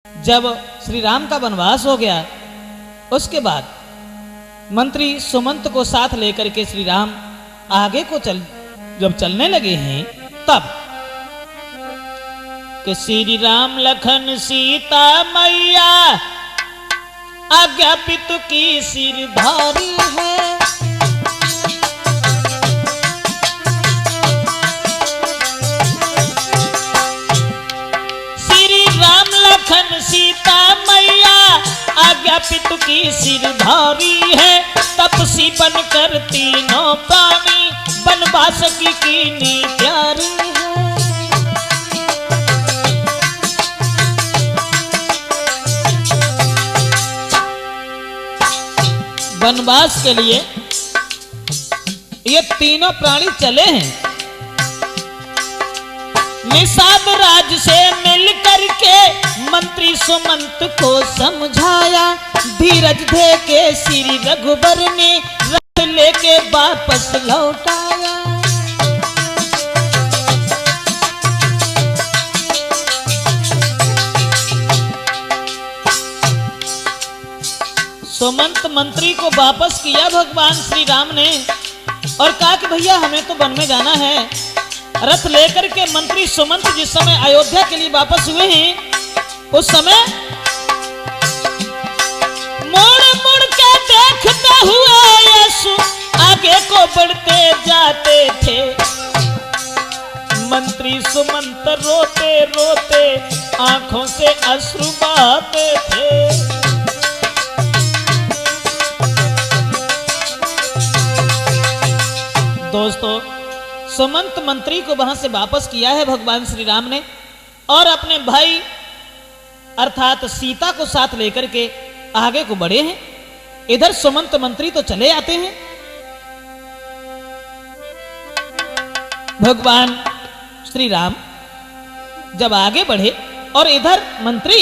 जब श्री राम का वनवास हो गया, उसके बाद मंत्री सुमंत को साथ लेकर के श्री राम आगे को जब चलने लगे हैं, तब कि श्री राम लखन सीता मैया आज्ञा पितु की सिरधारी है। श्री राम लखन सीता मैया आज्ञा पितु की सिरधारी है। तपसी बनकर तीनों प्राणी वनवास की कीनी प्यारी है। वनवास के लिए ये तीनों प्राणी चले हैं। निषाद राज से मिल करके मंत्री सुमंत को समझाया। धीरज दे के श्री रघुबर ने रथ लेके वापस लौटाया। सुमंत मंत्री को वापस किया भगवान श्री राम ने और कहा कि भैया हमें तो वन में जाना है। रथ लेकर के मंत्री सुमंत जिस समय अयोध्या के लिए वापस हुए हैं, उस समय मुड़ मुड़ के देखते हुए यीशु आगे को बढ़ते जाते थे। मंत्री सुमंत रोते रोते आंखों से अश्रु बहाते थे। दोस्तों, सुमंत मंत्री को वहां से वापस किया है भगवान श्री राम ने और अपने भाई अर्थात सीता को साथ लेकर के आगे को बढ़े हैं। इधर सुमंत मंत्री तो चले आते हैं। भगवान श्री राम जब आगे बढ़े और इधर मंत्री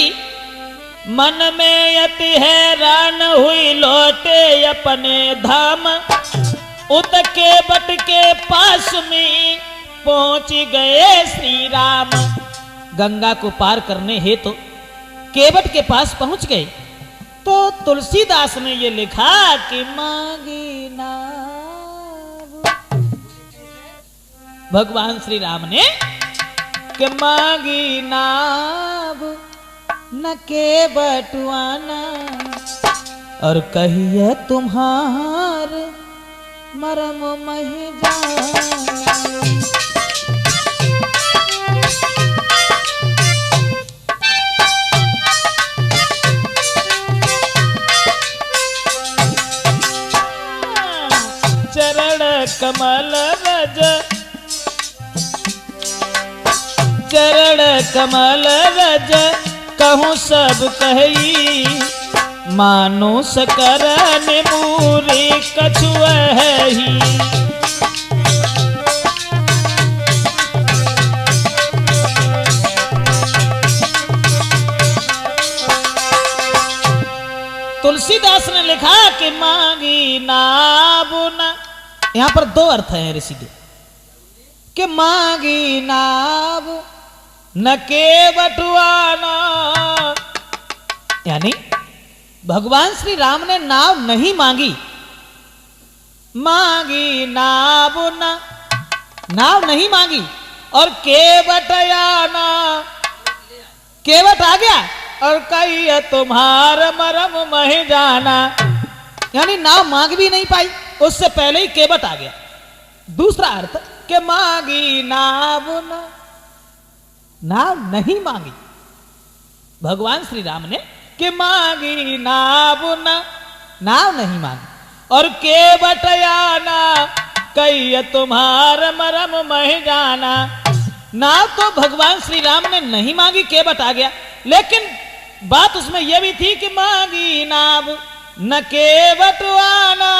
मन में अति हैरान हुई लौटे अपने धाम। उतके बट के पास में पहुंच गए श्री राम। गंगा को पार करने हेतु केवट के पास पहुंच गए तो तुलसीदास ने ये लिखा कि मांगी नाव। भगवान श्री राम ने कि मांगी नाव न केवटुआना और कहिए तुम्हार मरम मही जाना। चरण कमल रज चरण कमल रज कहूँ सब कही। मानुष करन मूरी कछुआ है ही। तुलसीदास ने लिखा कि मांगी नाव न, यहां पर दो अर्थ हैं ऋषि के, कि मांगी नाव न केवटुआना, यानी भगवान श्री राम ने नाव नहीं मांगी। मांगी नाव न, नाव नहीं मांगी और केवट आना, केवट आ गया और कही तुम्हार मरम मह जाना, यानी नाव मांग भी नहीं पाई, उससे पहले ही केवट आ गया। दूसरा अर्थ कि मांगी नाव न, नाव नहीं मांगी भगवान श्री राम ने कि मांगी नाव न, नाव नहीं मांगी और केवट आना कही तुम्हार मरम मह जाना। नाव तो भगवान श्री राम ने नहीं मांगी, केवट आ गया, लेकिन बात उसमें यह भी थी कि मांगी नाव न केवट आना,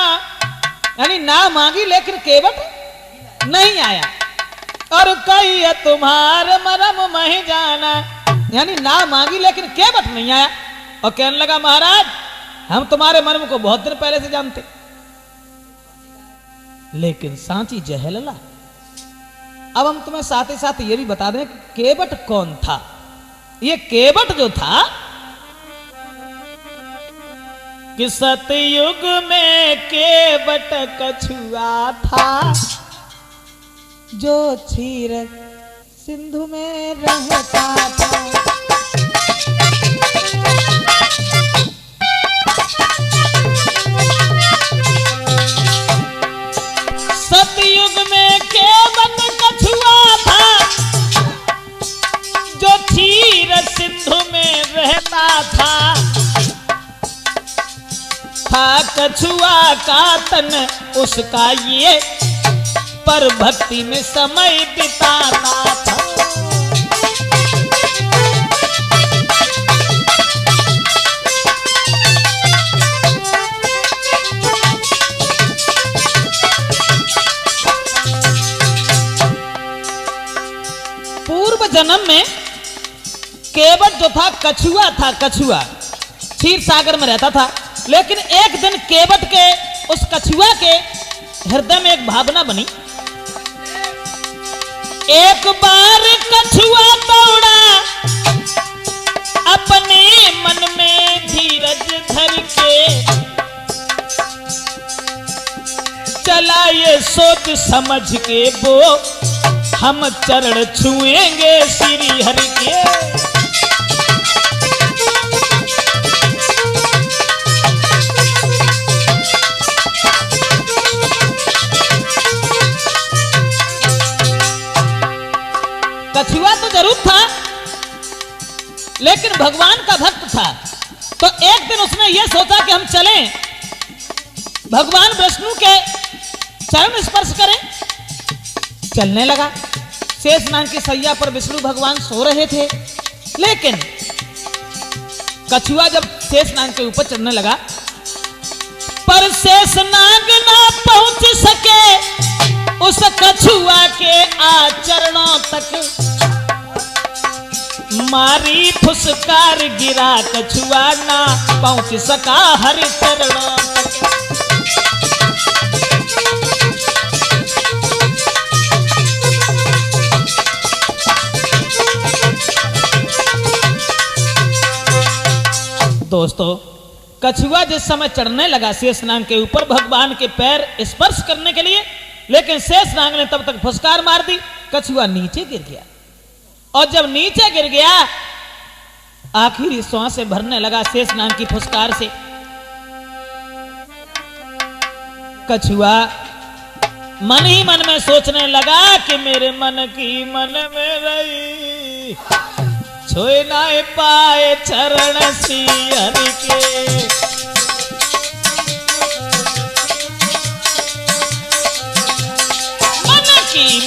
यानी नाव मांगी लेकिन केवट नहीं आया। और कही तुम्हार मरम मह जाना, यानी नाव मांगी लेकिन केवट नहीं आया और कहने लगा महाराज हम तुम्हारे मर्म को बहुत दिन पहले से जानते, लेकिन सांची जहलला। अब हम तुम्हें साथ ही साथ ये भी बता दें कि केवट कौन था। ये केवट जो था कि सतयुग में केवट कछुआ था, जो क्षीर सिंधु में रहता था। सतयुग में केवट कछुआ था, जो क्षीर सिंधु में रहता था। कछुआ का तन उसका ये, पर भक्ति में समय बिताता था। पूर्व जन्म में केवट जो था कछुआ था, कछुआ क्षीर सागर में रहता था। लेकिन एक दिन केवट के उस कछुआ के हृदय में एक भावना बनी। एक बार कछुआ दौड़ा अपने मन में धीरज धर के, चला ये सोच समझ के वो हम चरण छुएंगे श्री हरि के। कछुआ तो जरूर था, लेकिन भगवान का भक्त था। तो एक दिन उसने यह सोचा कि हम चलें, भगवान विष्णु के चरण स्पर्श करें। चलने लगा। शेषनाग की सैया पर विष्णु भगवान सो रहे थे, लेकिन कछुआ जब शेषनाग के ऊपर चढ़ने लगा, पर शेषनाग ना पहुंच सके उस कछुआ के आचरणों तक। मारी फुसकार गिरा कछुआ ना पहुंच सका हरि चरणों तक। दोस्तों, कछुआ जिस समय चढ़ने लगा शेषनाग के ऊपर भगवान के पैर स्पर्श करने के लिए, लेकिन शेषनाग ने तब तक फुसकार मार दी। कछुआ नीचे गिर गया, और जब नीचे गिर गया आखिरी सांसें भरने लगा शेषनाग की फुसकार से। कछुआ मन ही मन में सोचने लगा कि मेरे मन की मन में रही, छोए ना पाए चरण श्री हरि के।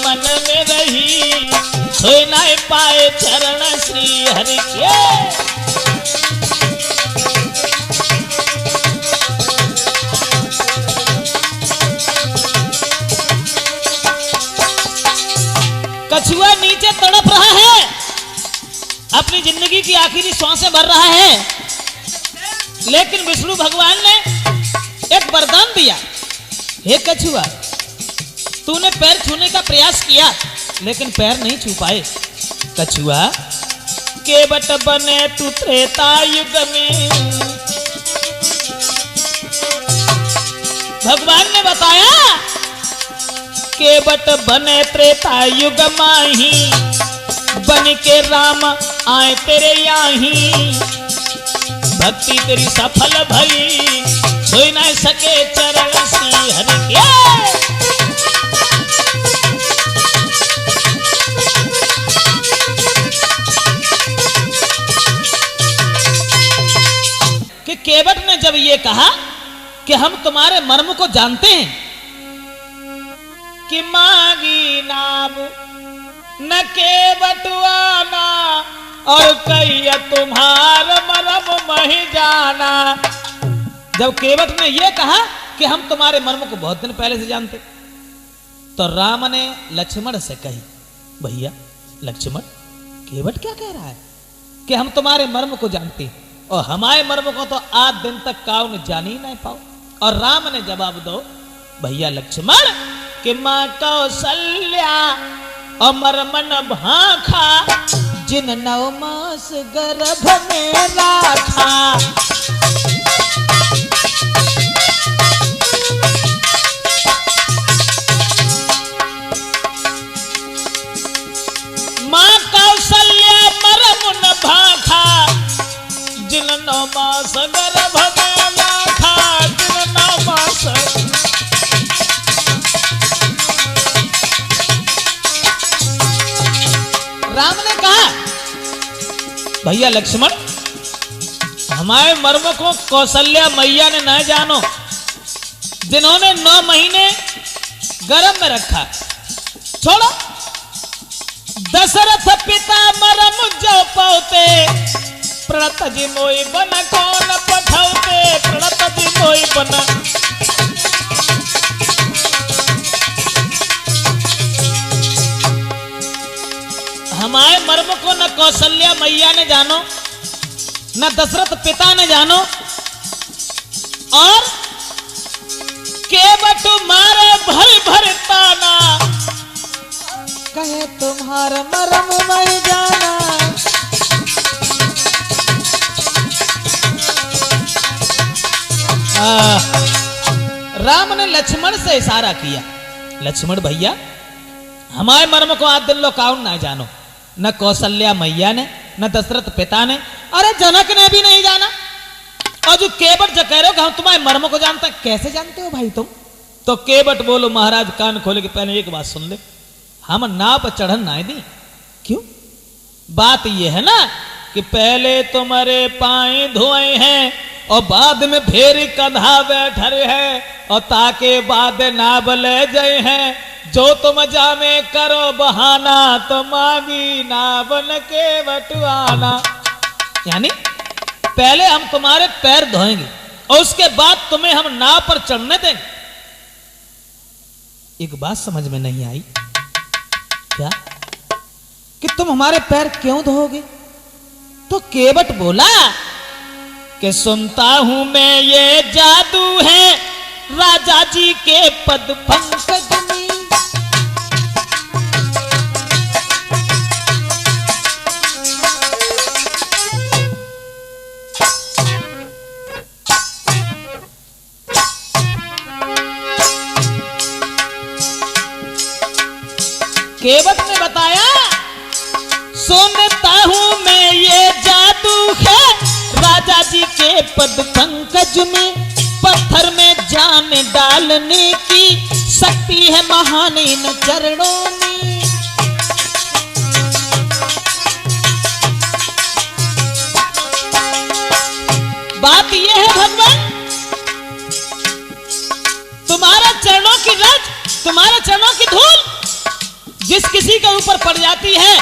मन में रही, छोए ना पाए चरण श्री हरि के। कछुआ नीचे तड़प रहा है, अपनी जिंदगी की आखिरी सांसें भर रहा है, लेकिन विष्णु भगवान ने एक वरदान दिया। हे कछुआ, तूने पैर छूने का प्रयास किया, लेकिन पैर नहीं छू पाए। कछुआ, केवट बने तू त्रेता युग में। भगवान ने बताया, केवट बने त्रेता युग माही, बन के राम आए तेरे याही। भक्ति तेरी सफल भई, छुई न सके चरण श्री हरि के। कि केवट ने जब ये कहा कि हम तुम्हारे मर्म को जानते हैं, कि मांगी नाम न केवटवाना, और कहिया तुम्हार मर्म मही जाना। जब केवट ने यह कहा कि हम तुम्हारे मर्म को बहुत दिन पहले से जानते, तो राम ने लक्ष्मण से कही, भैया लक्ष्मण, केवट क्या कह रहा है कि हम तुम्हारे मर्म को जानते हैं, और हमारे मर्म को तो आज दिन तक काऊ ने जान ही नहीं पाओ। और राम ने जवाब दो, भैया लक्ष्मण, कि मां कौशल्या अमर मन भाखा, जिन 9 मास गर्भ में राखा। मास गर्भ में लाखा दिन 9 मास। राम ने कहा भैया लक्ष्मण, हमारे मर्म को कौशल्या मैया ने न जानो, जिन्होंने 9 महीने गर्भ में रखा। छोड़ो, दशरथ पिता मरम जो पौते, प्रणत जी मोई बन कौन पठौते, प्रणत जी मोई बन। हमारे मर्म को न कौशल्या मैया ने जानो, न दशरथ पिता ने जानो, और केवट मारे भर भर ताना, कहे तुम्हारा मरम मैं जाना। राम ने लक्ष्मण से इशारा किया, लक्ष्मण भैया हमारे मर्म को आज दिल काउन ना जानो, न कौशल्या मैया ने, न दशरथ पिता ने, अरे जनक ने भी नहीं जाना। और जो केवट जो कह रहे हो कि हम तुम्हारे मर्म को जानते हैं, कैसे जानते हो भाई तुम? तो केवट बोलो महाराज कान खोले के पहले एक बात सुन ले, हम नाव पर चढ़न ना दी। क्यों? बात यह है ना कि पहले तुम्हारे पाए धोए हैं और बाद में फेर कधा बैठे हैं, और ताके बाद नाव ले जाए हैं। जो तुम जामे करो बहाना, तो मांगी नावन के बटवाना। यानी पहले हम तुम्हारे पैर धोएंगे और उसके बाद तुम्हें हम नाव पर चढ़ने देंगे। एक बात समझ में नहीं आई क्या कि तुम हमारे पैर क्यों धोगे? तो केवट बोला कि सुनता हूं मैं ये जादू है राजा जी के पद पंकज में। केवट ने बताया सुनता हूं मैं ये जादू है राजा जी के पद पंकज में, पत्थर में जान डालने की शक्ति है महान इन चरणों में। बात यह है भगवान, तुम्हारा चरणों की रज, तुम्हारे चरणों की धूल जिस किसी के ऊपर पड़ जाती है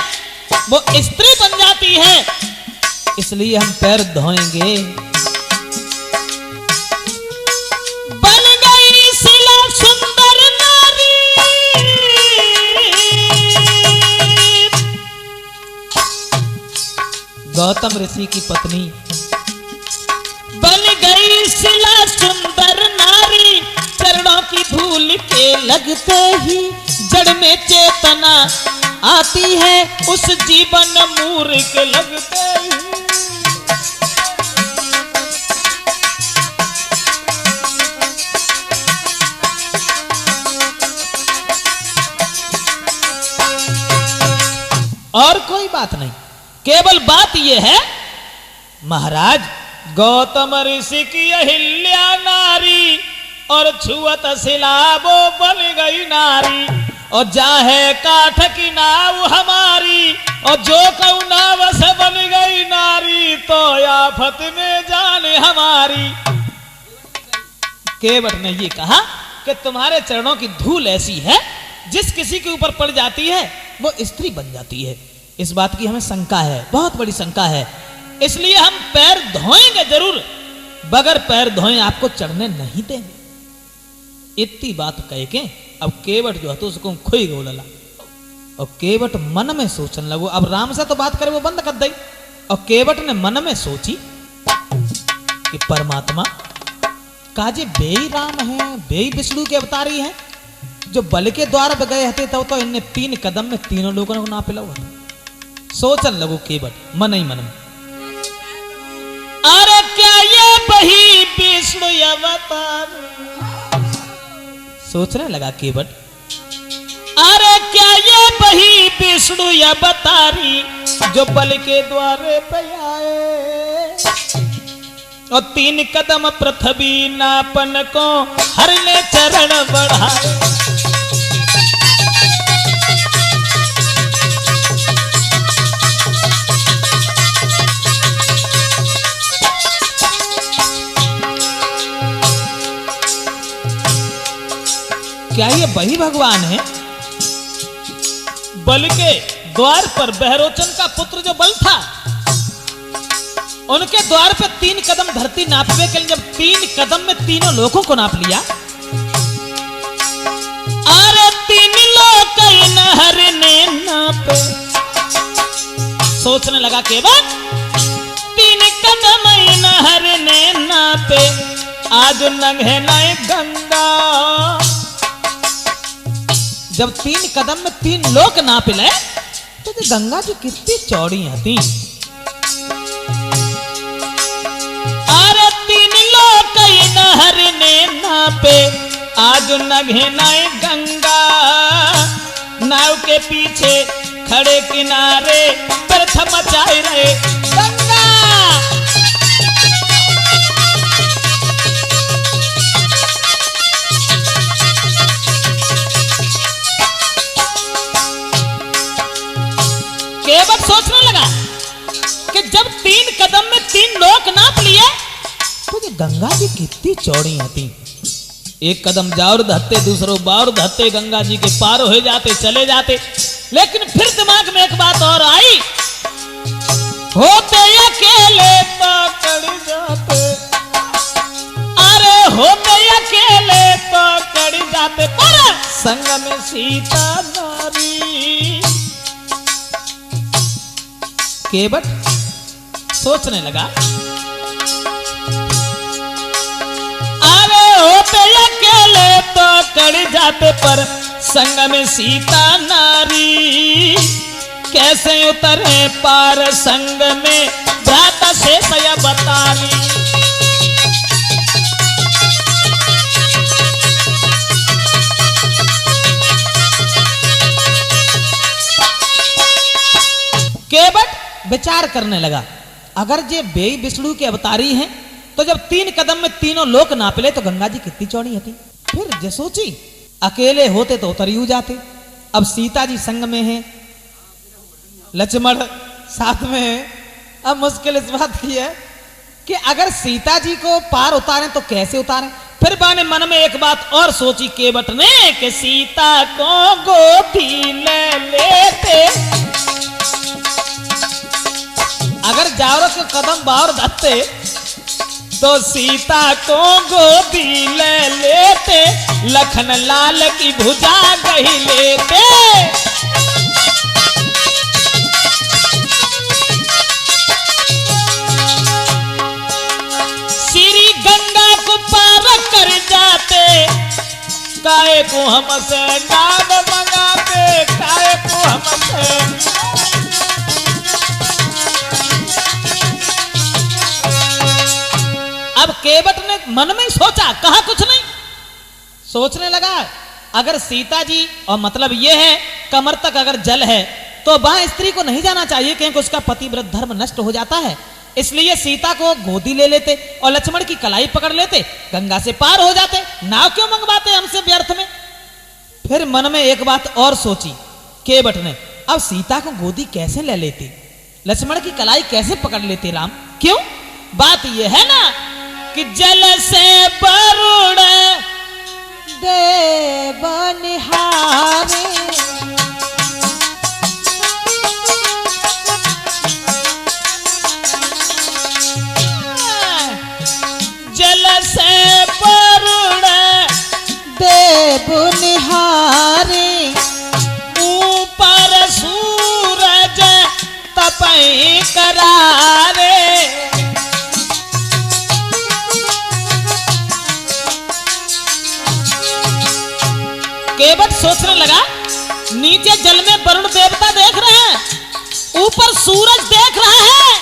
वो स्त्री बन जाती है, इसलिए हम पैर धोएंगे। बन गई शिला सुंदर नारी, गौतम ऋषि की पत्नी बन गई शिला सुंदर नारी, चरणों की धूल के लगते ही जड़ में चेतना आती है, उस जीवन मूर्ख लगते ही। और कोई बात नहीं, केवल बात यह है महाराज गौतम ऋषि की अहिल्या नारी, और छुअत शिला वो बन गई नारी, और जाहे काठ की नाव हमारी, और जो कऊ नाव से बन गई नारी, तो आफत में जाने हमारी। केवट ने ये कहा कि तुम्हारे चरणों की धूल ऐसी है जिस किसी के ऊपर पड़ जाती है वो स्त्री बन जाती है। इस बात की हमें शंका है, बहुत बड़ी शंका है, इसलिए हम पैर धोएंगे जरूर, बगैर पैर धोए आपको चढ़ने नहीं देंगे। इतनी बात कह के अब केवट जो है तो उसको खोई गोलला, और केवट मन में सोचने लगो, अब राम से तो बात करे वो बंद कर दई, और केवट ने मन में सोची कि परमात्मा काजे बेई राम है, बेई विष्णु के अवतारी हैं, जो बल के द्वार पे गए हते तो इनने 3 कदम में तीनों लोगों को ना पिला हुआ। सोचन लगो केवट मन ही मन में, अरे क्या ये बही विष्णु अवतार। सोचने लगा केवट, अरे क्या ये बही विष्णु अवतारी जो बल के द्वारे पे आए। और 3 कदम पृथ्वी नापन को हर ले चरण बढ़ाए। क्या ये वही भगवान है? बल के द्वार पर बहरोचन का पुत्र जो बल था, उनके द्वार पे 3 कदम धरती नापने के लिए जब 3 कदम में तीनों लोगों को नाप लिया, अरे 3 लोग नहर ने नापे। सोचने लगा केवल 3 कदम नहर ने नापे, आज नंगे नए गंगा। जब 3 कदम में 3 लोग नाप ले तो गंगा जी कितनी चौड़ी थी। अरे 3 लोग नहर ने नापे, आज नघे नए गंगा। नाव के पीछे खड़े किनारे प्रथम मचाए रहे गंगा। केवट सोचने लगा कि जब 3 कदम में 3 लोग नाप लिए तो ये गंगा जी कितनी चौड़ी थी। 1 कदम जाओ धत्ते, दूसरो बार धत्ते गंगा जी के पार हो जाते, चले जाते। लेकिन फिर दिमाग में एक बात और आई, होते अकेले पकड़ जाते। अरे होते अकेले पकड़ जाते, पर संग में सीता नारी। केवट सोचने लगा, अरे होते अकेले तो कड़ जाते, पर संग में सीता नारी। कैसे उतरे पार संग में भ्राता से सया बताली। केवट विचार करने लगा, अगर ये बेई विष्णु के अवतारी हैं तो जब 3 कदम में तीनों लोक नाप ले तो गंगा जी कितनी चौड़ी थी। फिर जो सोची, अकेले होते तो उतर ही जाते, अब सीता जी संग में है, लक्ष्मण साथ में है। अब मुश्किल इस बात की है कि अगर सीता जी को पार उतारें तो कैसे उतारें। फिर बाने मन में एक बात और सोची केवट ने कि सीता को गोदी ले लेते। अगर जावरों के कदम बाहर धत्ते तो सीता को गोदी ले लेते, लखन लाल की भुजा गही लेते। श्री गंगा को पार कर जाते, काहे को हमसे नाम मंगाते, काहे को हमसे। अब केवट ने मन में सोचा, कहा कुछ नहीं, सोचने लगा अगर सीता जी, और मतलब यह है कमर तक अगर जल है तो वह स्त्री को नहीं जाना चाहिए क्योंकि उसका पतिव्रत धर्म नष्ट हो जाता है। इसलिए सीता को गोदी ले लेते और लक्ष्मण की कलाई पकड़ लेते, गंगा से पार हो जाते। नाव क्यों मंगवाते हमसे व्यर्थ में। फिर मन में एक बात और सोची केवट ने, अब सीता को गोदी कैसे ले लेते, लक्ष्मण की कलाई कैसे पकड़ लेते राम। क्यों, बात यह है ना कि जल से वरुण देव निहारे, जल से वरुण देव निहारे, ऊपर सूरज तपई करारे। केवट सोचने लगा, नीचे जल में वरुण देवता देख रहे हैं, ऊपर सूरज देख रहा है,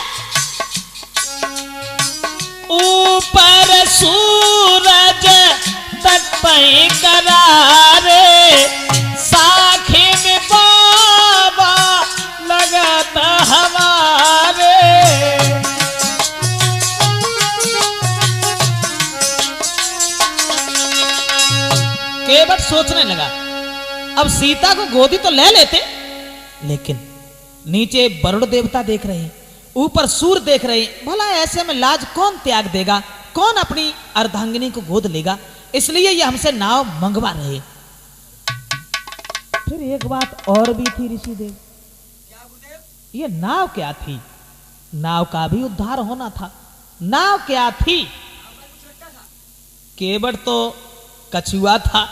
ऊपर सूरज तट पे करारे, साखी में बाबा लगता हमारे। सोचने लगा, अब सीता को गोदी तो ले लेते, लेकिन नीचे वरुण देवता देख रहे हैं, ऊपर सूर्य देख रहे हैं, भला ऐसे में लाज कौन त्याग देगा, कौन अपनी अर्धांगिनी को गोद लेगा, इसलिए ये हमसे नाव मंगवा रहे। फिर एक बात और भी थी ऋषिदेव, ये नाव क्या थी? नाव का भी उद्धार होना था। नाव क्या थी? केवट तो कछुआ था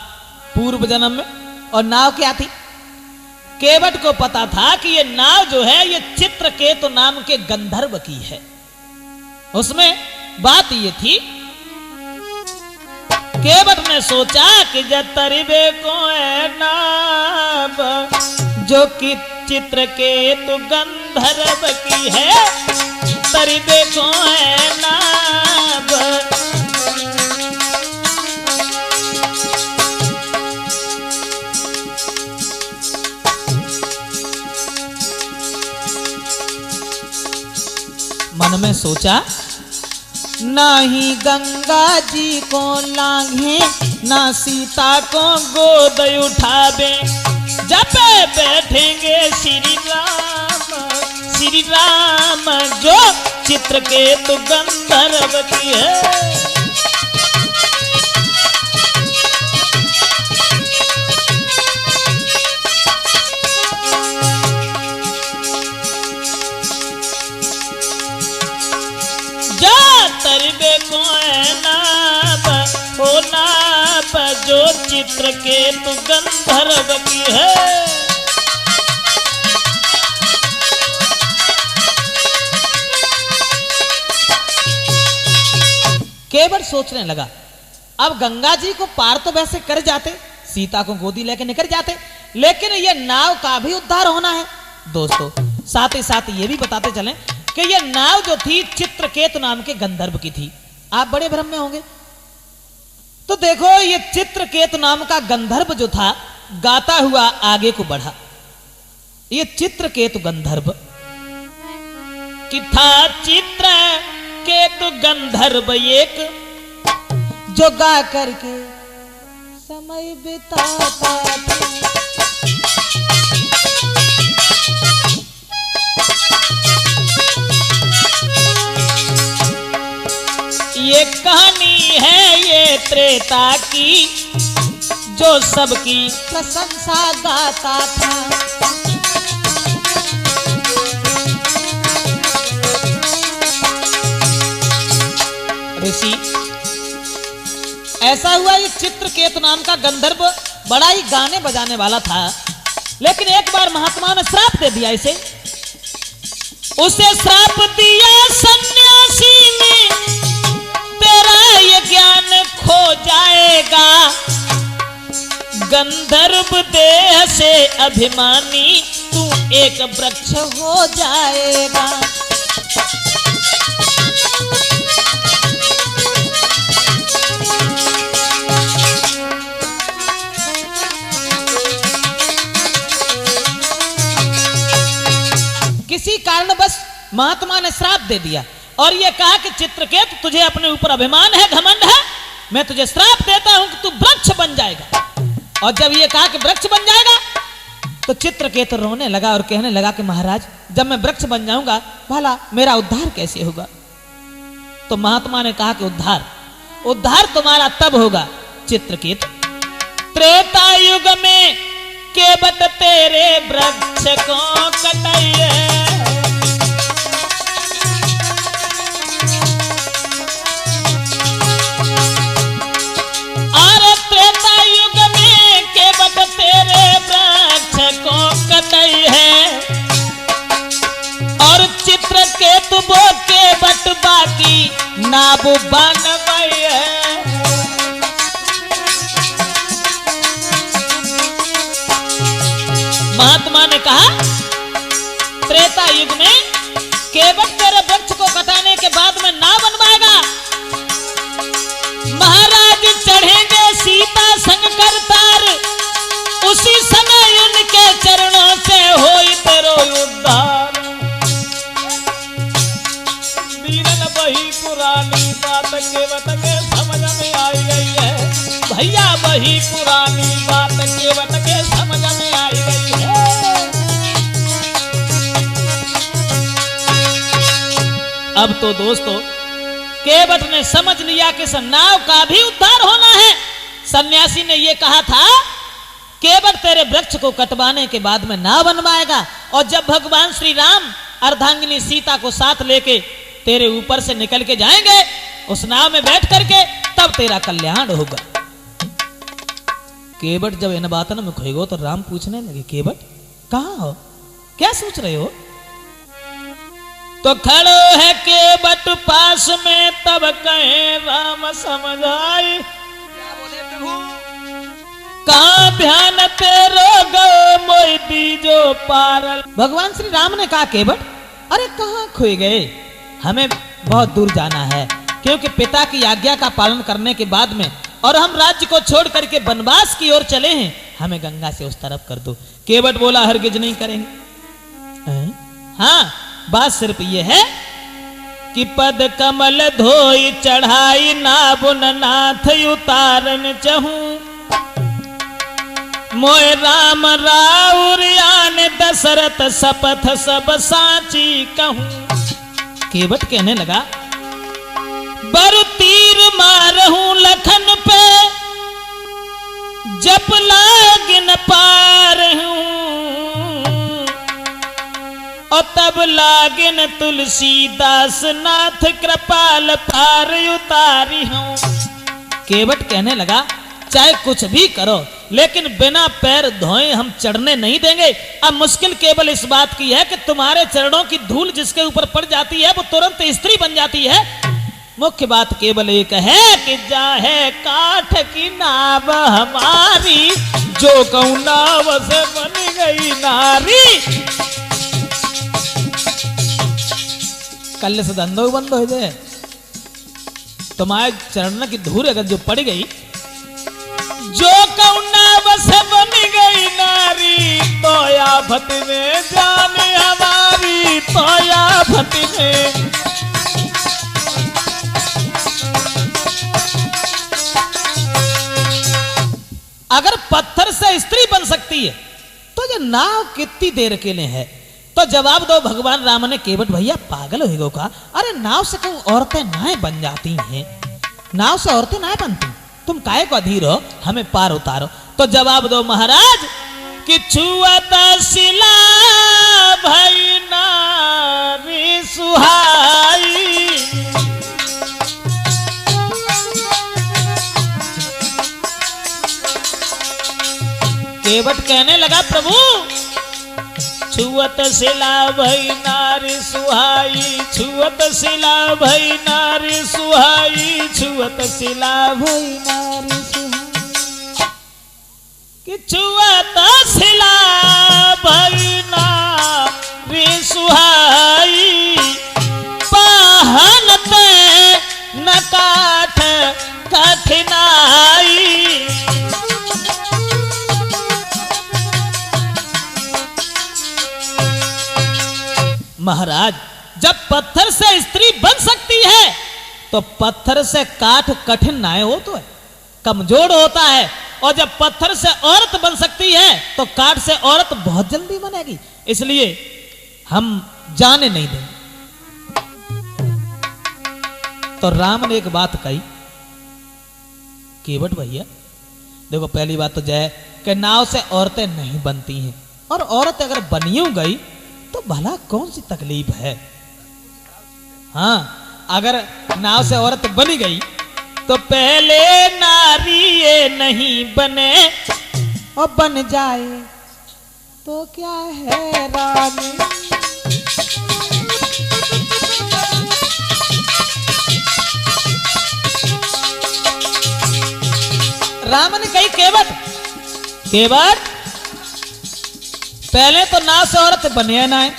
पूर्व जन्म में, और नाव क्या थी? केवट को पता था कि ये नाव जो है ये चित्रकेतु नाम के गंधर्व की है। उसमें बात ये थी, केवट ने सोचा कि जतरिबे को है नाव जो कि चित्रकेतु गंधर्व की है, तरिबे को है नाव। मन में सोचा, ना ही गंगा जी को लांघे, ना सीता को गोद उठावे, जब बैठेंगे श्री राम जो चित्रकेतु गंधर्व की है। तरिबे को नाव हो नाव जो चित्रकेतु गंधर्व की है। केवट सोचने लगा, अब गंगा जी को पार तो वैसे कर जाते, सीता को गोदी लेकर निकल जाते, लेकिन ये नाव का भी उद्धार होना है। दोस्तों साथ ही साथ ये भी बताते चलें कि ये नाव जो थी चित्रकेतु नाम के गंधर्व की थी। आप बड़े भ्रम में होंगे, तो देखो ये चित्रकेतु नाम का गंधर्व जो था गाता हुआ आगे को बढ़ा। ये चित्रकेतु गंधर्व कि था चित्रकेतु गंधर्व एक जो गा करके समय बिताता था। ये कहानी है ये त्रेता की जो सबकी प्रशंसा गाता था। ऋषि ऐसा हुआ, ये चित्रकेतु नाम का गंधर्व बड़ा ही गाने बजाने वाला था, लेकिन एक बार महात्मा ने श्राप दे दिया इसे। उसे श्राप दिया सन्यासी ने, तेरा ये ज्ञान खो जाएगा, गंधर्व देह से अभिमानी तू एक वृक्ष हो जाएगा। किसी कारणवश महात्मा ने श्राप दे दिया और ये कहा कि चित्रकेतु तुझे अपने ऊपर अभिमान है, घमंड है, मैं तुझे श्राप देता हूं कि तू वृक्ष बन जाएगा। और जब ये कहा कि वृक्ष बन जाएगा तो चित्रकेतु रोने लगा और कहने लगा कि महाराज जब मैं वृक्ष बन जाऊंगा भला मेरा उद्धार कैसे होगा। तो महात्मा ने कहा कि उद्धार तुम्हारा तब होगा चित्रकेतु, त्रेता युग में केवट तेरे वृक्ष को कटाइए। तेरे वृक्ष को कटाई है और चित्रकेतु बो के बट बाकी नाब बनवाई है। महात्मा ने कहा त्रेता युग में केवट तेरे वृक्ष को कटाने के बाद में नाव बनवाएगा, महाराज चढ़ेंगे सीता संग करतार, उसी समय उनके चरणों से होई तेरो उद्धार। बीरन वही पुरानी बात केवट के समझ में आई गई है, भैया वही पुरानी बात केवट के समझ में आई गई है। अब तो दोस्तों केवट ने समझ लिया कि नाव का भी उद्धार होना है। सन्यासी ने यह कहा था केवट तेरे वृक्ष को कटवाने के बाद में नाव बनवाएगा, और जब भगवान श्री राम अर्धांगिनी सीता को साथ लेके तेरे ऊपर से निकल के जाएंगे उस नाव में बैठ करके, तब तेरा कल्याण होगा। केवट जब इन बातों में खोएगो तो राम पूछने लगे, केवट कहां हो, क्या सोच रहे हो? तो खड़ो है केवट पास में, तब कहे राम समझ आई, कहां ध्यान तेरो गो मोई दीजो पारल। भगवान श्री राम ने कहा, केवट अरे कहां खोए गए, हमें बहुत दूर जाना है, क्योंकि पिता की आज्ञा का पालन करने के बाद में और हम राज्य को छोड़ करके वनवास की ओर चले हैं, हमें गंगा से उस तरफ कर दो। केवट बोला, हरगिज नहीं करेंगे। हाँ, बात सिर्फ ये है कि पद कमल धोई चढ़ाई नाबुन नाथ उतारन चहूं, मोय राम राउरियान दशरथ शपथ सब साची कहूं। केवट कहने लगा, बर तीर मारहूं लखन पे, जप लागिन पार हूं, और तब लागिन तुलसीदास नाथ कृपाल पार उतारी हूं। केवट कहने लगा, चाहे कुछ भी करो लेकिन बिना पैर धोए हम चढ़ने नहीं देंगे। अब मुश्किल केवल इस बात की है कि तुम्हारे चरणों की धूल जिसके ऊपर पड़ जाती है वो तुरंत स्त्री बन जाती है। मुख्य बात केवल एक है कि जाहे काठ की नाव हमारी, जो कहूं नाव से बन गई नारी। कल से धंधो बंद हो जाए, तुम्हारे चरण की धूल अगर जो पड़ गई, जो कहूं नाव से बन गई नारी, तो आफत में जाने हमारी, तो आफत में। अगर पत्थर से स्त्री बन सकती है तो जो नाव कितनी देर के लिए है? तो जवाब दो भगवान राम ने, केवट भैया पागल हो गए का, अरे नाव से कहूं औरतें नाय बन जाती हैं, नाव से औरतें नाय बनती, तुम काहे को अधीर हो, हमें पार उतारो। तो जवाब दो महाराज कि छुअत शिला भई नारी सुहाई। केवट कहने लगा, प्रभु छुअत शिला भई नारी सुहाई, छुअत शिला भई नारी सुहाई, छुअत शिला भई नारी सुहाई, कि छुअत शिला भई नारी सुहाई, पहनते न काठ कठिनाई। महाराज जब पत्थर से स्त्री बन सकती है तो पत्थर से काठ कठिन ना हो तो है, कमजोर होता है, और जब पत्थर से औरत बन सकती है तो काठ से औरत बहुत जल्दी बनेगी, इसलिए हम जाने नहीं देंगे। तो राम ने एक बात कही, केवट भैया देखो पहली बात तो जय कि नाव से औरतें नहीं बनती हैं, और औरत अगर बनियो गई तो भला कौन सी तकलीफ है। हाँ, अगर नाव से औरत बनी गई तो पहले नारी ये नहीं बने, और बन जाए तो क्या है रानी। राम ने कही, केवट केवट पहले तो नाव से औरत बने ना है,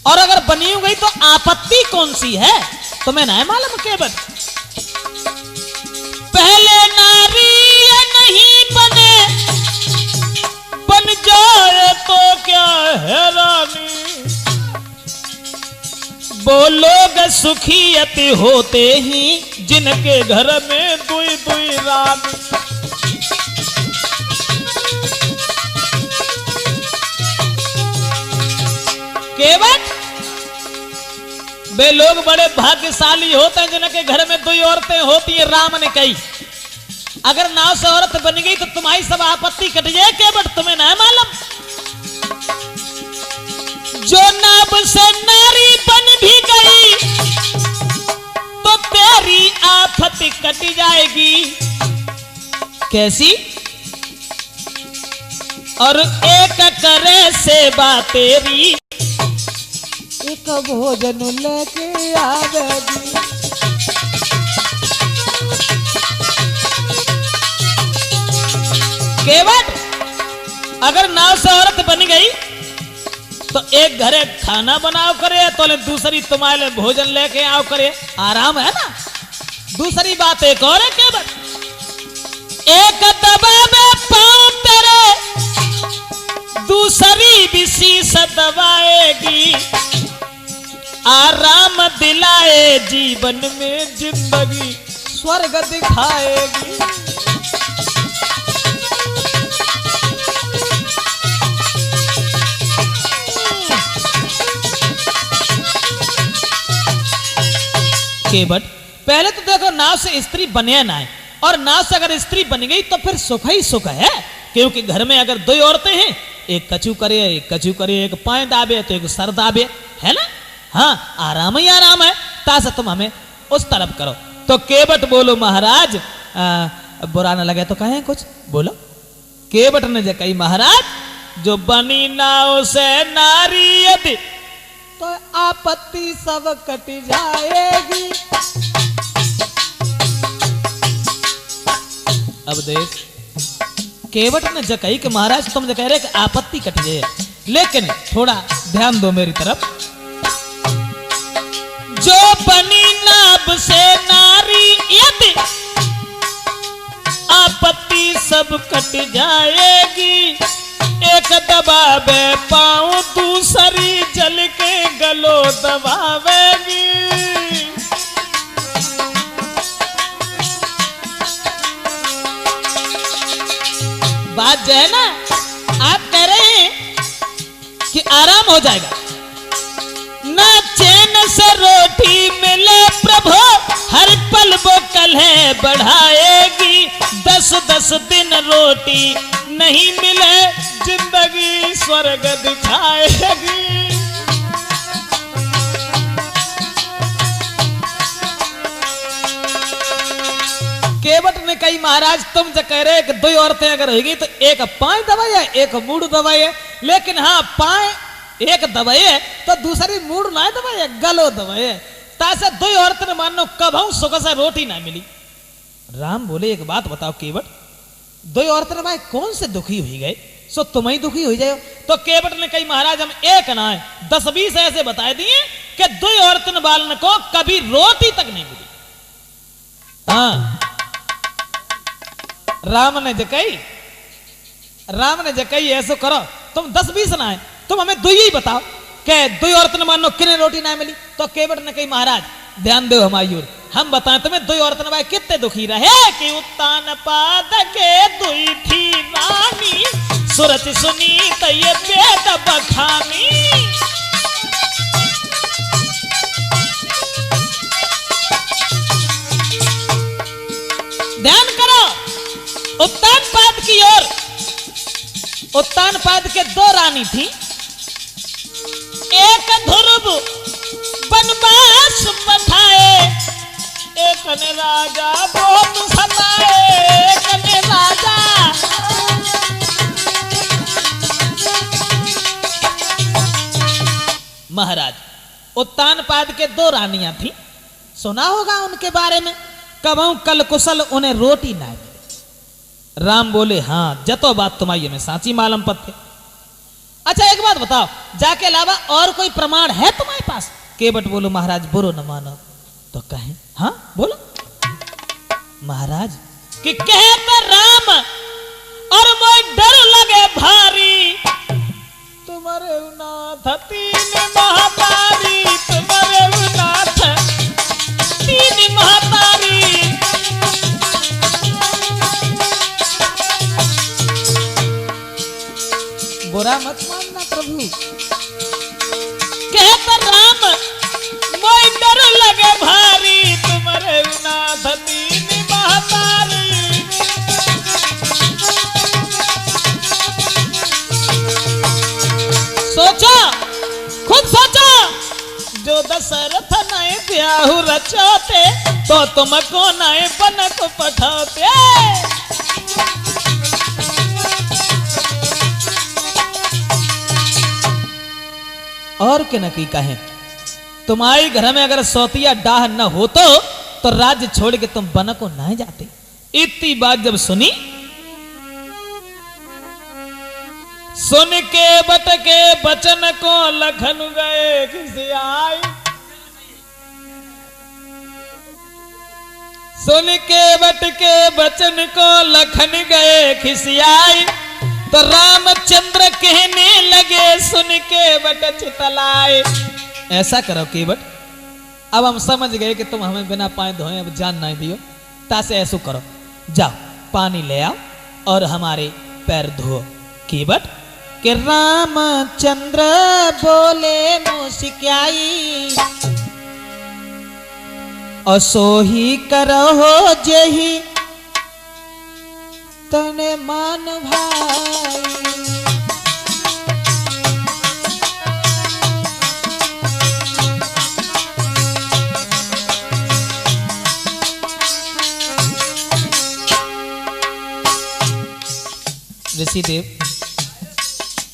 और अगर बनी हो गई तो आपत्ति कौन सी है, तुम्हें ना मालूम केवट? पहले नारी नहीं बने, बन जाए तो क्या है रानी। वो लोग सुखी अति होते ही जिनके घर में दुई दुई रानी। केवट वे लोग बड़े भाग्यशाली होते हैं जिनके घर में 2 औरतें होती है। राम ने कही अगर नाव से औरत बन गई तो तुम्हारी सब आपत्ति कट जाए। केवट तुम्हें ना मालूम, जो नाव से नारी बन भी गई तो तेरी आफत कट जाएगी। कैसी? और एक करे सेवा तेरी, एक भोजन लेके आवेगी। केवट अगर नाव से औरत बन गई तो एक घरे खाना बनाओ करे तो दूसरी तुम्हारे भोजन लेके आओ करे, आराम है ना। दूसरी बात एक और है केवट, एक दबावे पाँव तेरे दूसरी विशीष दबाएगी। आराम दिलाए जीवन में जिंदगी स्वर्ग दिखाएगी। केवट पहले तो देखो नाव से स्त्री बने ना है, और नाव से अगर स्त्री बन गई तो फिर सुख ही सुख है। क्योंकि घर में अगर 2 औरतें हैं, एक कचू करे एक पाए दाबे तो एक सर दाबे, है ना। हाँ आराम ही आराम है। तासा तुम हमें उस तरफ करो। तो केवट बोलो महाराज बुरा न लगे तो कहें कुछ बोलो। केवट ने जो कही महाराज जो बनी नाव से नारी यदि तो आपत्ति सब कट जाएगी। अब देख केवट ने जो कही कि महाराज तुम जो कह रहे कि आपत्ति कट जाए, लेकिन थोड़ा ध्यान दो मेरी तरफ। जो बनी नाव से नारी यदि आपत्ति सब कट जाएगी। एक दबावे पाँव दूसरी जल के गलो दबावेगी। बात जो है ना, आप कह रहे हैं कि आराम हो जाएगा ना, चैन से रोटी मिले प्रभु हर पल वो कलह बढ़ाएगी। 10-10 दिन रोटी नहीं मिले जिंदगी स्वर्ग दिखाएगी। केवट ने कही महाराज तुम जो कह रहे कि 2 औरतें अगर होगी तो एक पाए दबाई है एक मूड दबाई है, लेकिन हाँ पाए एक दबाई है तो दूसरी मूड ना दबाई है, गलो दबाई है। तासे 2 औरतें ने मानो कभाऊ सुख से रोटी ना मिली। राम बोले एक बात बताओ केवट, 2 औरतें भाई कौन से दुखी हुई गए, सो तुम ही दुखी हो जाओ। तो केवट ने कही महाराज हम एक ना है 10-20 ऐसे बता दिए कि 2 औरतें बालन को कभी रोटी तक नहीं मिली। हाँ राम ने जकई ऐसे करो तुम 10-20 ना है, तुम हमें 2 ही बताओ कि 2 औरतें मानो किन्हें रोटी ना मिली। तो केवट ने कही महाराज ध्यान दो हमारी ओर, हम बताएं तुम्हें 2 औरतें भाई कितने दुखी रहे कि उत्तान पाद के 2 थी रानी सुरत सुनी तय वेद बखानी। ध्यान करो उत्तान पाद की ओर, उत्तान पाद के 2 रानी थी, एक ध्रुव वनवास पठाए, एक ने राजा बहुत सताए, एक ने राजा महाराज। उत्तान पाद के 2 रानियां थी, सुना होगा उनके बारे में, कबहू कल कुशल उन्हें रोटी ना मिले। राम बोले हाँ जतो बात तुम्हारी में साची मालूम पत्ते। अच्छा एक बात बताओ जाके अलावा और कोई प्रमाण है तुम्हारे पास? केवट बोलो महाराज बुरो न मानो तो कहें। हाँ बोलो महाराज कि कहे तो राम और मोय डर लगे भारी, तुम्हारे नाथ 3 महातारी, तुम्हारे नाथ 3 महातारी। बुरा मत मानना प्रभु, दशरथ नए ब्याहु रचोते, तो तुमको नए बनक पठाते। और के न की कहें, तुम्हारे घर में अगर सौतिया डाह न हो तो राज्य छोड़ के तुम बन को न जाते। इतनी बात जब सुनी, सुन के बट के बचन को लखन गए खिसियाई। सुन के बट के बचन को लखन गए खिसियाई, तो रामचंद्र कहने लगे सुन के बट चितलाए। ऐसा करो केवट, अब हम समझ गए कि तुम हमें बिना पाए धोए अब जान नहीं दियो, तासे ऐसा करो, जाओ पानी ले आओ और हमारे पैर धो। केवट के रामचंद्र बोले मुस्कियाई, और सोही करो जेही तने मान भाई। ऋषिदेव,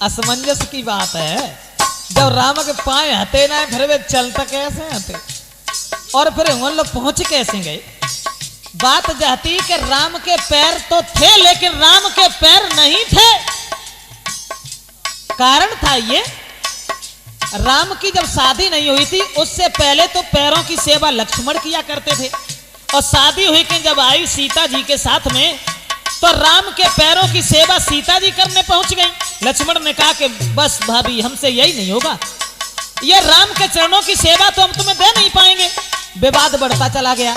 असमंजस की बात है, जब राम के पाए हते ना फिर वे चलता कैसे हते, और फिर हम लोग पहुंच कैसे गए। बात जाती कि राम के पैर तो थे लेकिन राम के पैर नहीं थे। कारण था ये, राम की जब शादी नहीं हुई थी उससे पहले तो पैरों की सेवा लक्ष्मण किया करते थे, और शादी हुई कि जब आई सीता जी के साथ में तो राम के पैरों की सेवा सीता जी करने पहुंच गई। लक्ष्मण ने कहा कि बस भाभी हमसे यही नहीं होगा, ये राम के चरणों की सेवा तो हम तुम्हें दे नहीं पाएंगे। विवाद बढ़ता चला गया,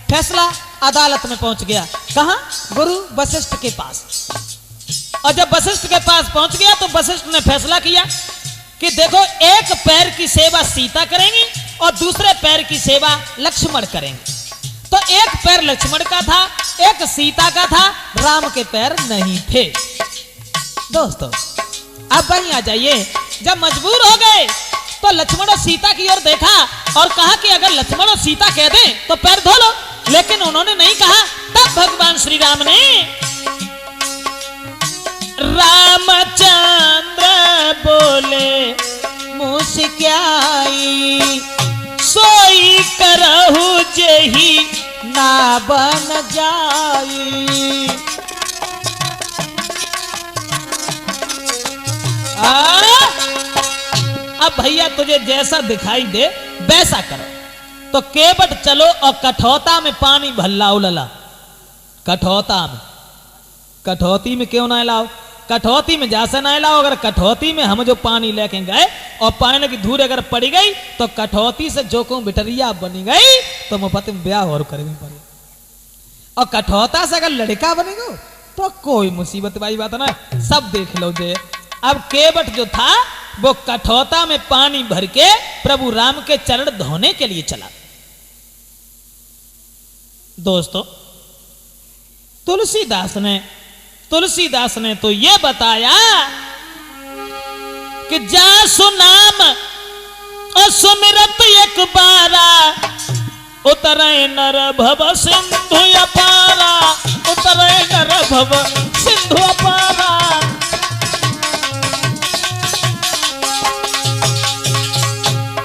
फैसला अदालत में पहुंच गया। कहां? गुरु वशिष्ठ के पास। और जब वशिष्ठ के पास पहुंच गया तो वशिष्ठ ने फैसला किया कि देखो, एक पैर की सेवा सीता करेंगी और दूसरे पैर की सेवा लक्ष्मण करेंगे। तो एक पैर लक्ष्मण का था, एक सीता का था, राम के पैर नहीं थे। दोस्तों अब वहीं आ जाइए, जब मजबूर हो गए तो लक्ष्मण और सीता की ओर देखा और कहा कि अगर लक्ष्मण और सीता कह दें तो पैर धो लो, लेकिन उन्होंने नहीं कहा। तब भगवान श्री राम ने रामचंद्र बोले मुस्कियाई, सोई करहु जेही ना बन जाई। अब भैया तुझे जैसा दिखाई दे वैसा करो। तो केवट चलो और कठौता में पानी भल्ला उलला। कठौता में, कठौती में क्यों ना लाओ? कठौती में जैसे ना लाओ। अगर कठौती में हम जो पानी लेके गए और पानी की धूल अगर पड़ी गई तो कठौती से जो को बिटरिया बनी गई तो मुफ्त में ब्याह और करेंगे पड़े। और कठौता से अगर लड़का बनेगा तो कोई मुसीबत वाली बात ना, सब देख लो जे। अब केवट जो था वो कठौता में पानी भर के प्रभु राम के चरण धोने के लिए चला। दोस्तों तुलसीदास ने तो ये बताया कि जासु नाम और सुमिरत एक बारा, उतरे नर भव सिंधु अपारा, उतरे नर भव सिंधु अपारा।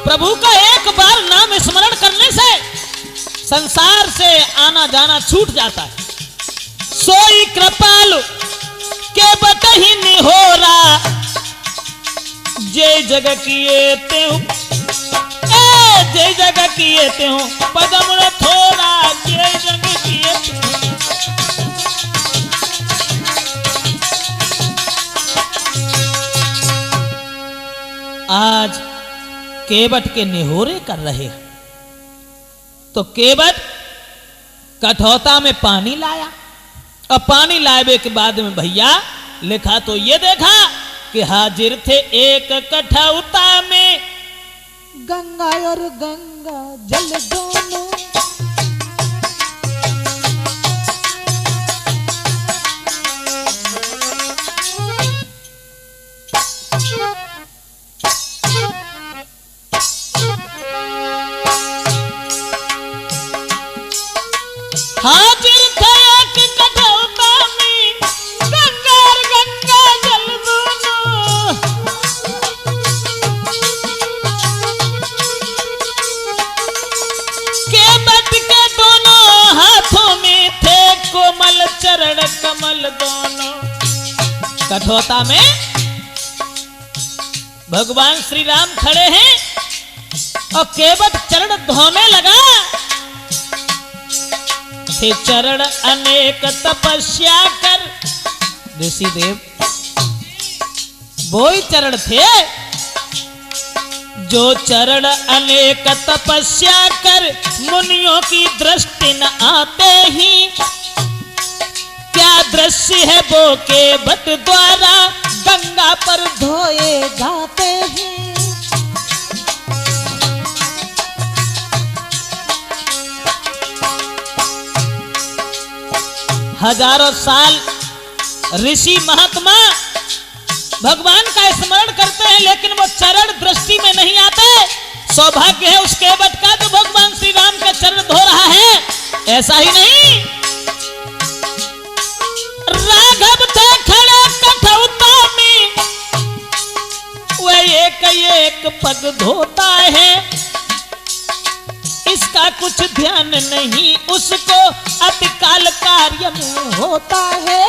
प्रभु का एक बार नाम स्मरण करने से संसार से आना जाना छूट जाता है। सोई कृपालु के बतही निहोरा, जय जग किए त्यों, जय जग किए त्यों पदम थोड़ा, जय जग किए त्यों। आज केवट के निहोरे कर रहे हैं तो केवट कठौता में पानी लाया और पानी लाए के बाद में भैया लिखा तो ये देखा कि हाजिर थे एक कठौता में गंगा और गंगा जल दोनों। हाथों में थे कोमल चरण कमल दोनों। कठोता में भगवान श्री राम खड़े हैं और केवट चरण धोने लगा। थे चरण अनेक तपस्या कर, ऋषि देव वो ही चरण थे जो चरण अनेक तपस्या कर मुनियों की दृष्टि न आते ही। क्या दृश्य है वो केवट द्वारा गंगा पर धोए जाते ही। हजारों साल ऋषि महात्मा भगवान का स्मरण करते हैं लेकिन वो चरण दृष्टि में नहीं आते। सौभाग्य है उस केवट का जो भगवान श्री राम के चरण धो रहा है। ऐसा ही नहीं, राघव थे खड़े कठौता में, वह एक एक पग धोता है। इसका कुछ ध्यान नहीं उसको अतिकाल कार्य में होता है।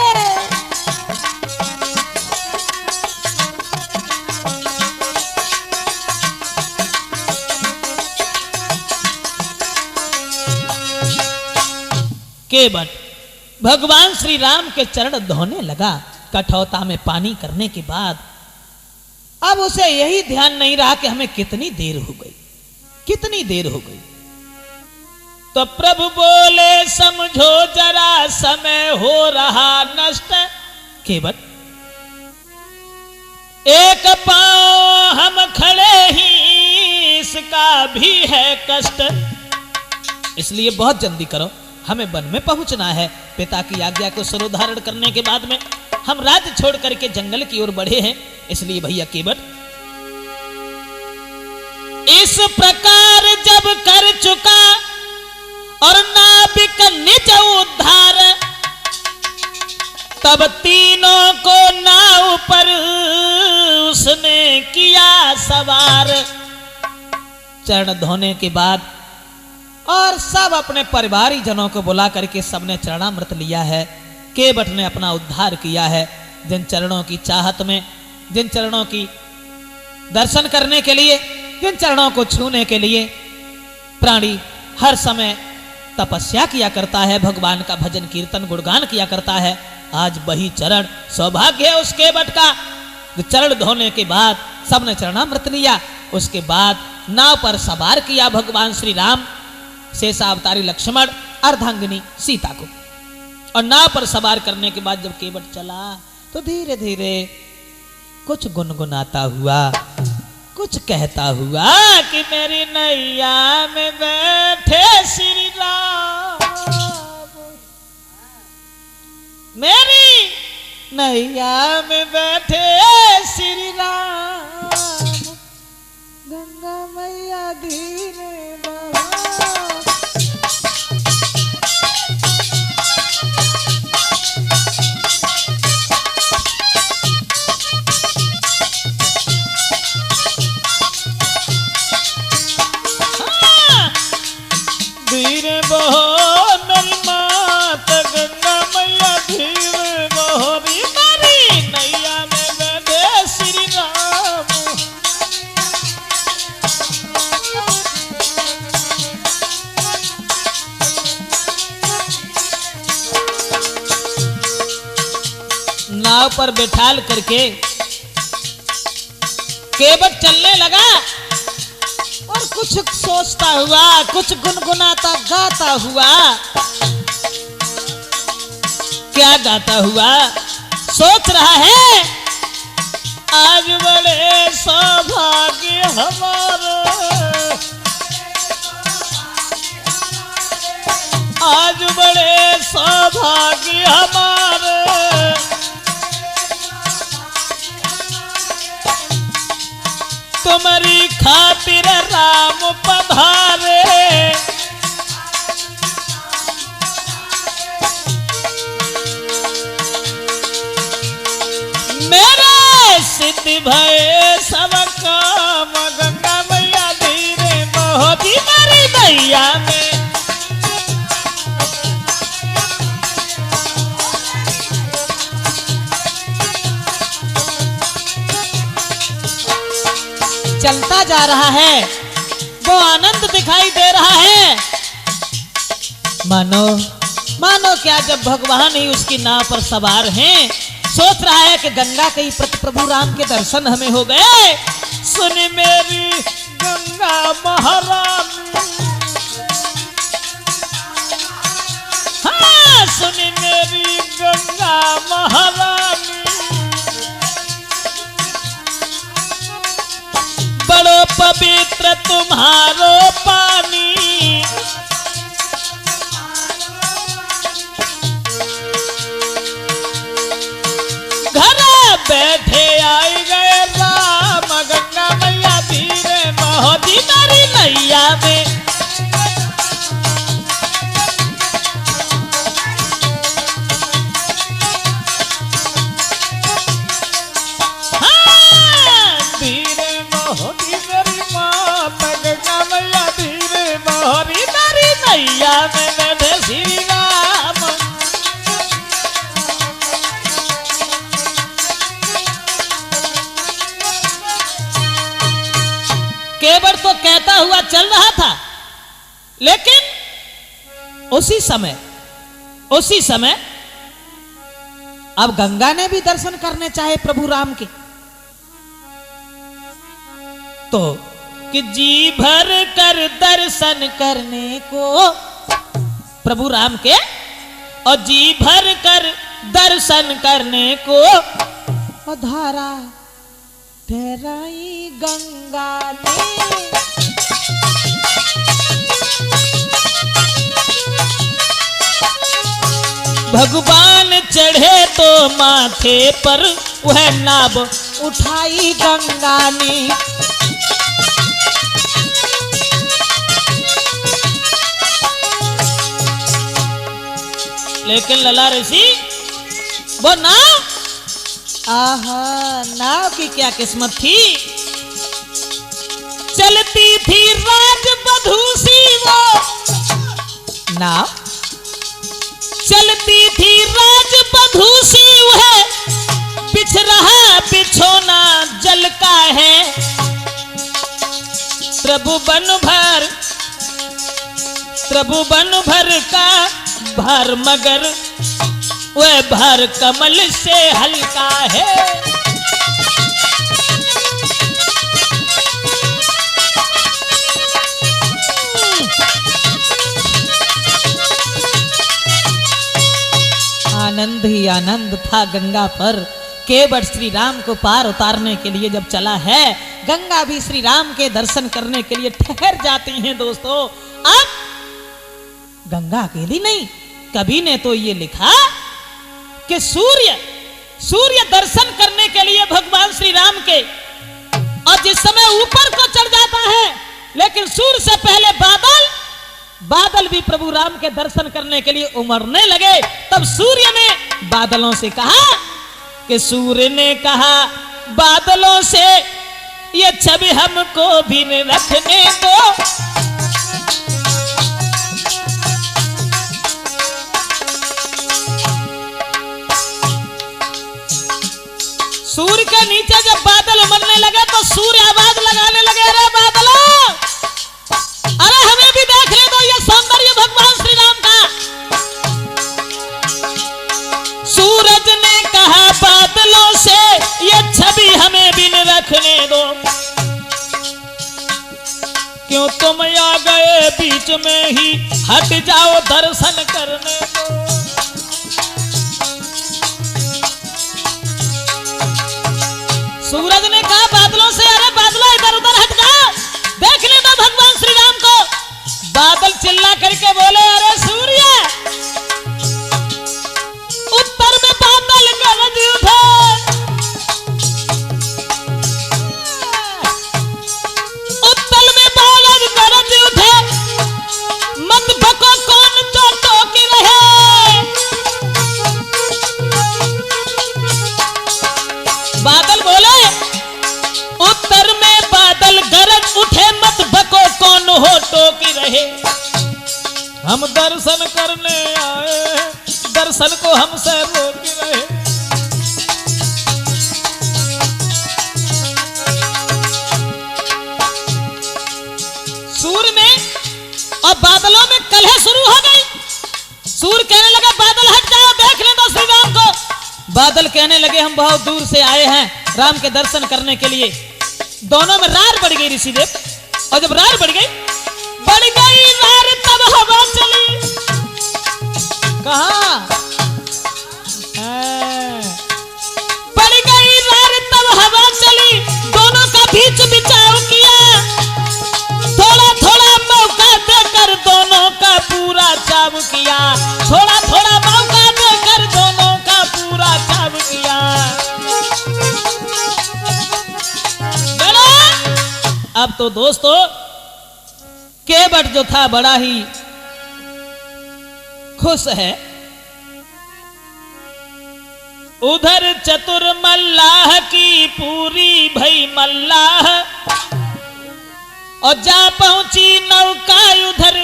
केवट भगवान श्री राम के चरण धोने लगा कठौता में पानी करने के बाद। अब उसे यही ध्यान नहीं रहा कि हमें कितनी देर हो गई, कितनी देर हो गई। तो प्रभु बोले समझो जरा समय हो रहा नष्ट। केवट एक पांव हम खड़े ही इसका भी है कष्ट, इसलिए बहुत जल्दी करो, हमें वन में पहुंचना है। पिता की आज्ञा को सरोधारण करने के बाद में हम राज्य छोड़ करके जंगल की ओर बढ़े हैं, इसलिए भैया केवट इस प्रकार जब कर चुका और नाविक निज उद्धार, तब तीनों को नाव पर उसने किया सवार। चरण धोने के बाद और सब अपने परिवारी जनों को बुला करके सबने चरणामृत लिया है। केवट ने अपना उद्धार किया है। जिन चरणों की चाहत में, जिन चरणों की दर्शन करने के लिए, जिन चरणों को छूने के लिए प्राणी हर समय तपस्या किया करता है, भगवान का भजन कीर्तन गुणगान किया करता है, आज वही चरण सौभाग्य है उस केवट का। चरण धोने के बाद सबने चरणामृत लिया, उसके बाद नाव पर सवार किया भगवान श्री राम, शेषावतारी लक्ष्मण, अर्धांगिनी सीता को। और नाव पर सवार करने के बाद जब केवट चला तो धीरे धीरे कुछ गुनगुनाता हुआ, कुछ कहता हुआ कि मेरी नैया में बैठे श्री राम, मेरी नैया में बैठे श्री राम, गंगा मैया धीरे धीरे बहो मेरी मात गंगा मैया धीरे बहो री मेरी नैया में बैठे श्री राम। नाव पर बैठाल करके केवट चलने लगा और कुछ सोचता हुआ, कुछ गुनगुनाता गाता हुआ। क्या गाता हुआ? सोच रहा है आज बड़े सौभाग्य हमारे, आज बड़े सौभाग्य हमारे, तुम्हारी खातिर राम पधारे। मेरे सिद्ध भय सब काम, गंगा मैया धीरे बहो दी मेरी नैया में। जा रहा है, वो आनंद दिखाई दे रहा है। मानो मानो क्या जब भगवान ही उसकी नाव पर सवार हैं, सोच रहा है कि गंगा के प्रभु राम के दर्शन हमें हो गए। सुन मेरी गंगा महारानी, हाँ सुन मेरी गंगा महारानी, बड़ो पवित्र तुम्हारो पानी। बैठे आई गए राम, गंगा मैया धीरे बहोदी मेरी नैया में। हाँ धीरे बहोदी मेरी मात, गंगा मैया धीरे बहोदी मेरी नैया में बैठे श्री राम। केवट तो कहता हुआ चल रहा था, लेकिन उसी समय अब गंगा ने भी दर्शन करने चाहे प्रभु राम के, तो कि जी भर कर दर्शन करने को प्रभु राम के, और जी भर कर दर्शन करने को धारा ठहराई गंगा ने। भगवान चढ़े तो माथे पर वह नाव उठाई गंगा ने। लेकिन लला ऋषि वो नाव, आहा नाव की क्या किस्मत थी। चलती थी राजबधू सी वो नाव, चलती थी राजबधू सी वह, बिछ रहा बिछोना जल का है। प्रभु बन भर का भार, मगर वह भार कमल से हल्का है। आनंद ही आनंद था गंगा पर। केवट श्री राम को पार उतारने के लिए जब चला है, गंगा भी श्री राम के दर्शन करने के लिए ठहर जाती हैं। दोस्तों अब गंगा अकेली नहीं, कवि ने तो ये लिखा कि सूर्य दर्शन करने के लिए भगवान श्री राम के, और जिस समय ऊपर को चढ़ जाता है, लेकिन सूर्य से पहले बादल भी प्रभु राम के दर्शन करने के लिए उमड़ने लगे। तब सूर्य ने बादलों से कहा कि सूर्य ने कहा बादलों से, ये छवि हमको भी रखने दो। सूर्य के नीचे जब बादल उमड़ने लगे तो सूर्य आवाज लगाने लगे, अरे बादलों, अरे हमें भी देख ले दो ये सौंदर्य भगवान श्री राम का। सूरज ने कहा बादलों से, ये छवि हमें भी रखने दो। क्यों तुम आ गए बीच में ही, हट जाओ दर्शन करने दो। सूरज ने कहा बादलों से, अरे बादलों इधर उधर हट जाओ, देखने दो भगवान श्री राम को। बादल चिल्ला करके बोले, अरे सूर्य, उत्तर में बादल गरज उठे, उत्तर में बादल गरज उठे, मत भको कौन तो टोकी रहे। बादल बोले, उत्तर में बादल गरज उठे, मत भको कौन हो टोकी रहे। हम दर्शन करने आए, दर्शन को हमसे रोकी रहे। सूर्य में और बादलों में कलह शुरू हो गई। सूर्य कहने लगा बादल हट जाओ, देख ले दो श्री राम को। बादल कहने लगे हम बहुत दूर से आए हैं राम के दर्शन करने के लिए। दोनों में रार बढ़ गई ऋषिदेव, और जब रार बढ़ गई रार तब हवा चली। कहा बढ़ गई रार तब हवा चली, दोनों का बीच बिचाव किया। थोड़ा थोड़ा मौका देकर दोनों का पूरा चाव किया। थोड़ा थोड़ा मौका देकर दोनों का पूरा चाव किया। अब तो दोस्तों केवट जो था बड़ा ही खुश है। उधर चतुर मल्लाह की पूरी भई मल्लाह, और जा पहुंची नौका उधर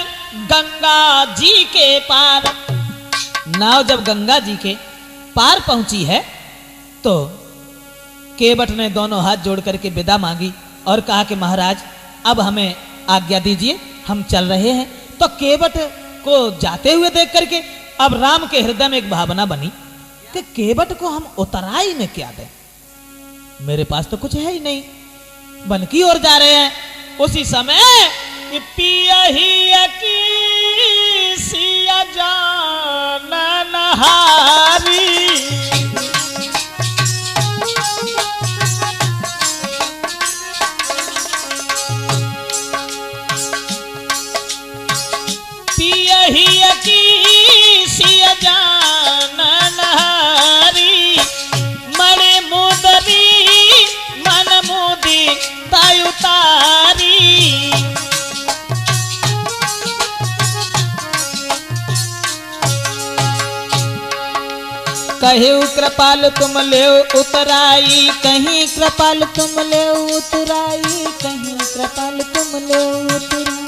गंगा जी के पार। नाव जब गंगा जी के पार पहुंची है तो केवट ने दोनों हाथ जोड़ करके विदा मांगी और कहा कि महाराज अब हमें आज्ञा दीजिए, हम चल रहे हैं। तो केवट को जाते हुए देख करके अब राम के हृदय में एक भावना बनी कि केवट को हम उतराई में क्या दें, मेरे पास तो कुछ है ही नहीं। वन की ओर जा रहे हैं, उसी समय पियहिया की सिया जानन हारी। पियहिया की सिया जानन हारी, मणि मुदरी मन मुदी तायुतारी। कहीं कृपाल तुम ले उतराई, कहीं कृपाल तुम ले उतराई, कहीं कृपाल तुम ले उतराई।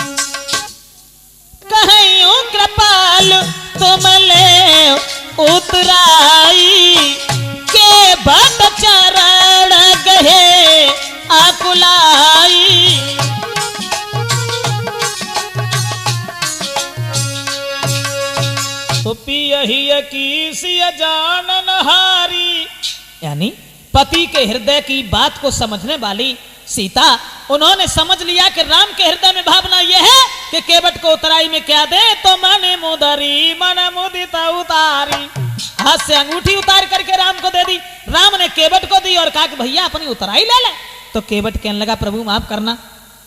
कहीं कृपाल तुम ले उतराई, के बट चरण गहे आकुलाई। तो पियहिया की सिया जानन हारी, यानी पति के हृदय की बात को समझने वाली सीता, उन्होंने समझ लिया कि राम के हृदय में भावना यह है कि केवट को उतराई में क्या दे। तो मन मुदरी मन मुदिता उतारी, हाथ से अंगूठी उतार करके राम को दे दी। राम ने केवट को दी और कहा कि भैया अपनी उतराई ले ले। तो केवट कहने लगा प्रभु माफ करना,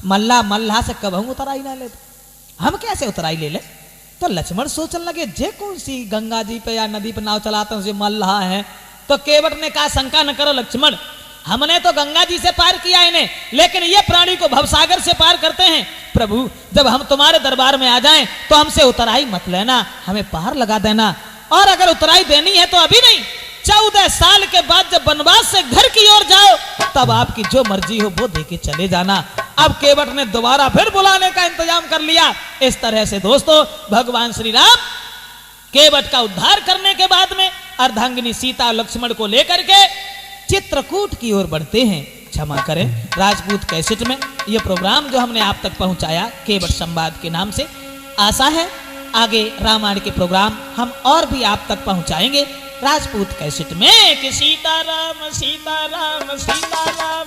मल्ला मल्लाह से कब हम उतराई ना ले, हम कैसे उतराई ले ले। तो लक्ष्मण सोचने लगे जे कौन सी गंगा जी पे या नदी पे नाव चलाते हैं मल्लाह है। तो केवट ने कहा शंका न करो लक्ष्मण, हमने तो गंगा जी से पार किया इन्हें, लेकिन ये प्राणी को भवसागर से पार करते हैं। प्रभु जब हम तुम्हारे दरबार में आ जाएं तो हमसे उतराई मत लेना, हमें पार लगा देना। और अगर उतराई देनी है तो अभी नहीं, 14 साल के बाद जब वनवास से घर की ओर जाओ तब आपकी जो मर्जी हो वो देके चले जाना। अब केवट ने दोबारा फिर बुलाने का इंतजाम कर लिया। इस तरह से दोस्तों भगवान श्री राम केवट का उद्धार करने के बाद में अर्धांगिनी सीता लक्ष्मण को लेकर के चित्रकूट की ओर बढ़ते हैं। क्षमा करें, राजपूत कैसेट में यह प्रोग्राम जो हमने आप तक पहुंचाया केवट संवाद के नाम से, आशा है आगे रामायण के प्रोग्राम हम और भी आप तक पहुंचाएंगे राजपूत कैसेट में कि सीताराम सीताराम सीताराम।